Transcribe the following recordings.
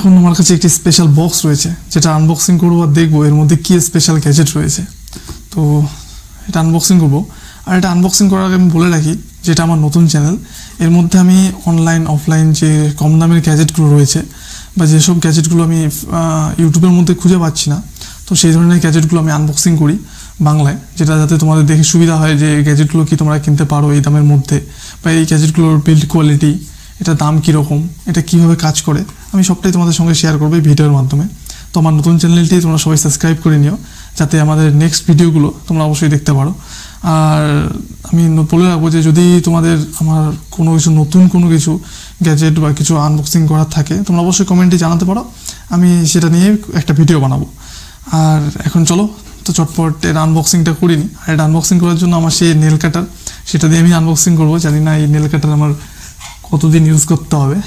এখন আমার কাছে একটি স্পেশাল বক্স রয়েছে, যেটা আনবক্সিং করবো আর দেখবো এর মধ্যে কী স্পেশাল গ্যাজেট রয়েছে। তো এটা আনবক্সিং করবো। আর এটা আনবক্সিং করার আগে আমি বলে রাখি, যেটা আমার নতুন চ্যানেল, এর মধ্যে আমি অনলাইন অফলাইন যে কম দামের গ্যাজেটগুলো রয়েছে বা যেসব গ্যাজেটগুলো আমি ইউটিউবের মধ্যে খুঁজে পাচ্ছি না, তো সেই ধরনের গ্যাজেটগুলো আমি আনবক্সিং করি বাংলায়, যেটা যাতে তোমাদের দেখে সুবিধা হয় যে গ্যাজেটগুলো কি তোমরা কিনতে পারো এই দামের মধ্যে, বা এই গ্যাজেটগুলোর বিল্ড কোয়ালিটি, এটা দাম কীরকম, এটা কীভাবে কাজ করে, আমি সবটাই তোমাদের সঙ্গে শেয়ার করবো এই ভিডিওর মাধ্যমে। তো আমার নতুন চ্যানেলটি তোমরা সবাই সাবস্ক্রাইব করে নিও, যাতে আমাদের নেক্সট ভিডিওগুলো তোমরা অবশ্যই দেখতে পারো। আর আমি বলে রাখবো যে যদি তোমাদের আমার কোনো কিছু নতুন কোনো কিছু গ্যাজেট বা কিছু আনবক্সিং করার থাকে, তোমরা অবশ্যই কমেন্টে জানাতে পারো, আমি সেটা নিয়ে একটা ভিডিও বানাবো। আর এখন চলো তো চটপট এর আনবক্সিংটা করিনি। আর এটা আনবক্সিং করার জন্য আমার সেই নেল কাটার, সেটা দিয়ে আমি আনবক্সিং করবো। জানি না এই নেল কাটার আমার কতদিন ইউজ করতে হবে।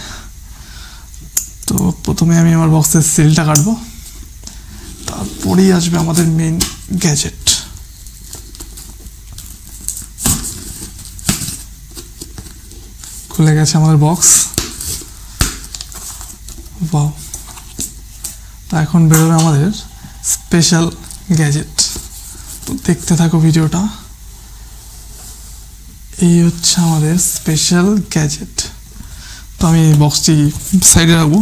তো প্রথমে আমি আমার বক্সের সিলটা কাটবো, তারপরেই আসবে আমাদের মেইন গ্যাজেট। খুলে গেছে আমাদের বক্স। ওয়াও! তা এখন বেরোবে আমাদের স্পেশাল গ্যাজেট। তো দেখতে থাকো ভিডিওটা। এই হচ্ছে আমাদের স্পেশাল গ্যাজেট। তো আমি বক্সটি সাইডে রাখবো।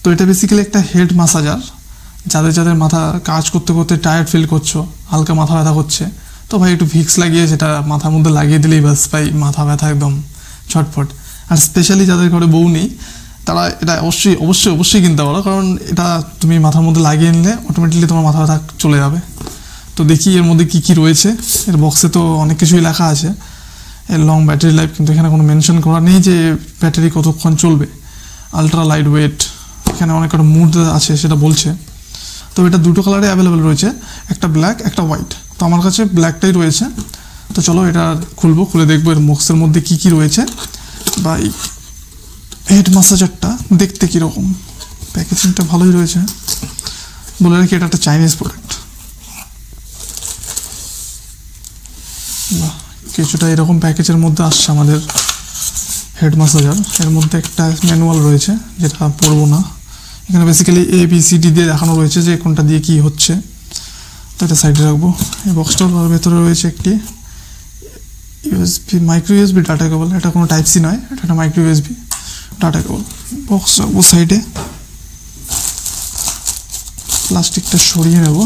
তো এটা বেসিক্যালি একটা হেড ম্যাসাজার। যাদের যাদের মাথা কাজ করতে করতে টায়ার্ড ফিল করছো, হালকা মাথা ব্যথা করছে, তো ভাই একটু ভিক্স লাগিয়ে সেটা মাথার মধ্যে লাগিয়ে দিলেই বাস ভাই মাথা ব্যথা একদম ছটফট। আর স্পেশালি যাদের ঘরে বউ নেই, তারা এটা অবশ্যই অবশ্যই অবশ্যই কিনতে পারো, কারণ এটা তুমি মাথার মধ্যে লাগিয়ে নিলে অটোমেটিকলি তোমার মাথা ব্যথা চলে যাবে। তো দেখি এর মধ্যে কী কী রয়েছে। এর বক্সে তো অনেক কিছুই লেখা আছে, এর লং ব্যাটারি লাইফ, কিন্তু এখানে কোনো মেনশন করা নেই যে ব্যাটারি কতক্ষণ চলবে। আলট্রা লাইট ওয়েট, এখানে অনেক একটা মুড আছে সেটা বলছে। তো এটা দুটো কালারে অ্যাভেলেবেল রয়েছে, একটা ব্ল্যাক একটা হোয়াইট। তো আমার কাছে ব্ল্যাকটাই রয়েছে। তো চলো এটা খুলবো, খুলে দেখবো এর বক্সের মধ্যে কী কী রয়েছে, বা এই হেড ম্যাসাজারটা দেখতে কীরকম। প্যাকেজিংটা ভালোই রয়েছে। বলে রাখি এটা একটা চাইনিজ প্রোডাক্ট। বাহ, কিছুটা এরকম প্যাকেজের মধ্যে আসছে আমাদের হেড ম্যাসাজার। এর মধ্যে একটা ম্যানুয়াল রয়েছে, যেটা পড়বো না। এখানে বেসিক্যালি ABCD দিয়ে দেখানো রয়েছে যে কোনটা দিয়ে কী হচ্ছে। তো এটা সাইডে রাখবো। এই বক্সটার ভেতরে রয়েছে একটি মাইক্রো USB ডাটা কেবল। এটা কোনো টাইপ সি নয়, এটা একটা micro USB data cable. Box রাখবো সাইডে। প্লাস্টিকটা সরিয়ে নেবো,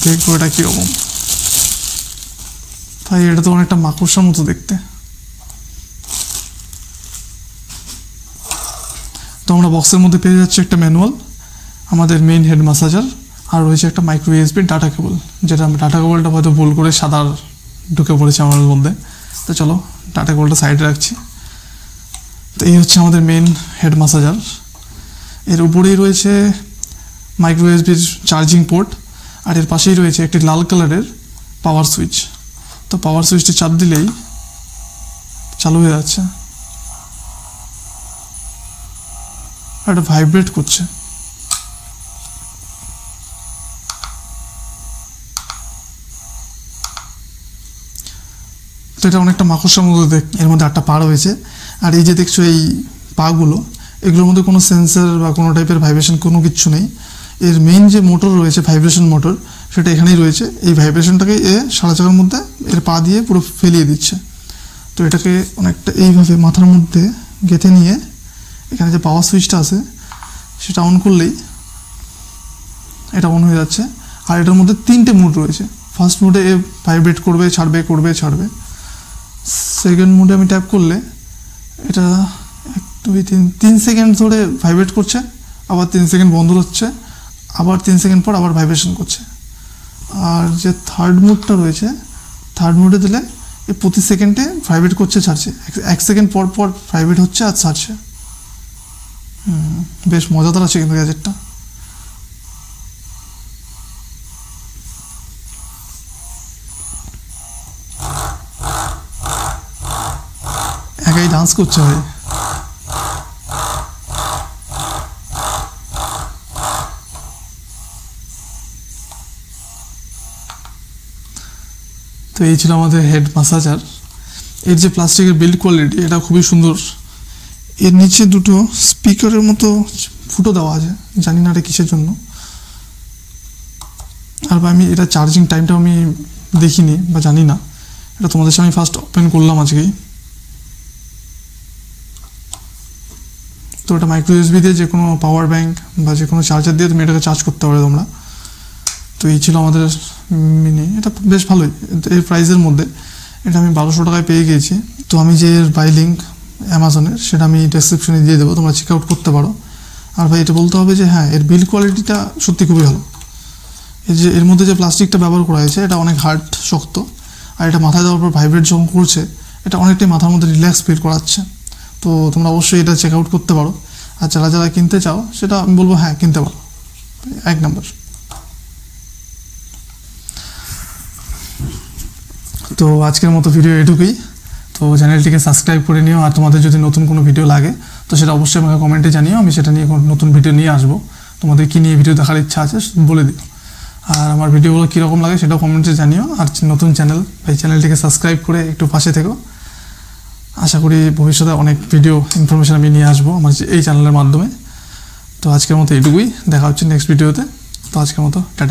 দেখবো এটা কীরকম। তাই এটা তো অনেকটা মাকড়সার মতো দেখতে। তো আমরা বক্সের মধ্যে পেয়ে যাচ্ছি একটা ম্যানুয়াল, আমাদের মেইন হেড ম্যাসাজার, আর রয়েছে একটা মাইক্রো USB ডাটা কেবল, যেটা ডাটা কেবলটা হয়তো ভুল করে সাদা ঢুকে পড়েছে আমার মধ্যে। তো চলো ডাটা কেবলটা সাইডে রাখছি। তো এই হচ্ছে আমাদের মেইন হেড ম্যাসাজার। এর উপরেই রয়েছে মাইক্রো USBর চার্জিং পোর্ট, আর এর পাশেই রয়েছে একটি লাল কালারের পাওয়ার সুইচ। তো পাওয়ার সুইচটি চাপ দিলেই চালু হয়ে যাচ্ছে, আর এটা ভাইব্রেট করছে। তো এটা অনেকটা মাকড়সার মতো এর মধ্যে 8টা পা রয়েছে। আর এই যে দেখছো এই পাগুলো, এগুলোর মধ্যে কোনো সেন্সার বা কোনো টাইপের ভাইব্রেশন কোনো কিছু নেই। এর মেইন যে মোটর রয়েছে, ভাইব্রেশন মোটর, সেটা এখানেই রয়েছে। এই ভাইব্রেশনটাকে সারা জায়গার মধ্যে এর পা দিয়ে পুরো ফেলিয়ে দিচ্ছে। তো এটাকে অনেকটা এইভাবে মাথার মধ্যে গেঁথে নিয়ে এখানে যে পাওয়ার সুইচটা আছে সেটা অন করলেই এটা অন হয়ে যাচ্ছে। আর এটার মধ্যে 3টে মুড রয়েছে। ফার্স্ট মুডে এ ভাইব্রেট করবে, ছাড়বে, করবে, ছাড়বে। সেকেন্ড মুডে আমি ট্যাপ করলে এটা 1 2 3 সেকেন্ড ধরে ভাইব্রেট করছে, আবার 3 সেকেন্ড বন্ধ হচ্ছে, আবার 3 সেকেন্ড পর আবার ভাইব্রেশন করছে। আর যে থার্ড মুডটা রয়েছে, থার্ড মুডে দিলে এ প্রতি সেকেন্ডে ভাইব্রেট করছে, ছাড়ছে। 1 সেকেন্ড পর পর ভাইব্রেট হচ্ছে আর ছাড়ছে। বেশ মজাদার আছে কিন্তু গ্যাজেটটা। একাই ডান্স করছে ভাই। তো এই ছিল আমাদের হেড ম্যাসাজার। এর যে প্লাস্টিকের বিল্ড কোয়ালিটি, এটা খুবই সুন্দর। এর নিচে দুটো স্পিকারের মতো ফুটো দেওয়া আছে, জানি না এটা কিসের জন্য। আর আমি এটা চার্জিং টাইমটাও আমি দেখিনি বা জানি না, এটা তোমাদের সামনে ফার্স্ট ওপেন করলাম আজকেই। তো এটা মাইক্রো ইউএসবি দিয়ে যে কোনো পাওয়ার ব্যাঙ্ক বা যে কোনো চার্জার দিয়ে তুমি এটাকে চার্জ করতে পারো তোমরা। তো এই ছিল আমাদের মিনি, এটা বেশ ভালোই এই প্রাইসের মধ্যে। এটা আমি 1200 টাকায় পেয়ে গিয়েছি। তো আমি যে এর বাই লিঙ্ক অ্যামাজনের সেটা আমি ডেসক্রিপশনে দিয়ে দেবো, তোমরা চেক আউট করতে পারো। আর ভাই এটা বলতে হবে যে হ্যাঁ, এর বিল্ড কোয়ালিটিটা সত্যি খুবই ভালো। এই যে এর মধ্যে যে প্লাস্টিকটা ব্যবহার করা হয়েছে এটা অনেক হার্ড, শক্ত, আর এটা মাথায় দেওয়ার পর ভাইব্রেট যখন করছে এটা অনেকটাই মাথার মধ্যে রিল্যাক্স ফিল করাচ্ছে। তো তোমরা অবশ্যই এটা চেক আউট করতে পারো। আর যারা যারা কিনতে চাও সেটা আমি বলবো হ্যাঁ কিনতে পারো, 1 নম্বর। তো আজকের মতো ভিডিও এটুকুই। তো চ্যানেলটিকে সাবস্ক্রাইব করে নিও, আর তোমাদের যদি নতুন কোনো ভিডিও লাগে তো সেটা অবশ্যই আমাকে কমেন্টে জানিও, আমি সেটা নিয়ে নতুন ভিডিও নিয়ে আসবো। তোমাদের কী নিয়ে ভিডিও দেখার ইচ্ছা আছে বলে দিও, আর আমার ভিডিওগুলো কীরকম লাগে সেটাও কমেন্টে জানিও। আর নতুন চ্যানেল, এই চ্যানেলটিকে সাবস্ক্রাইব করে একটু পাশে থেকো। আশা করি ভবিষ্যতে অনেক ভিডিও ইনফরমেশান আমি নিয়ে আসবো আমার এই চ্যানেলের মাধ্যমে। তো আজকের মতো এটুকুই, দেখা হচ্ছে নেক্সট ভিডিওতে। তো আজকের মতো টাটা।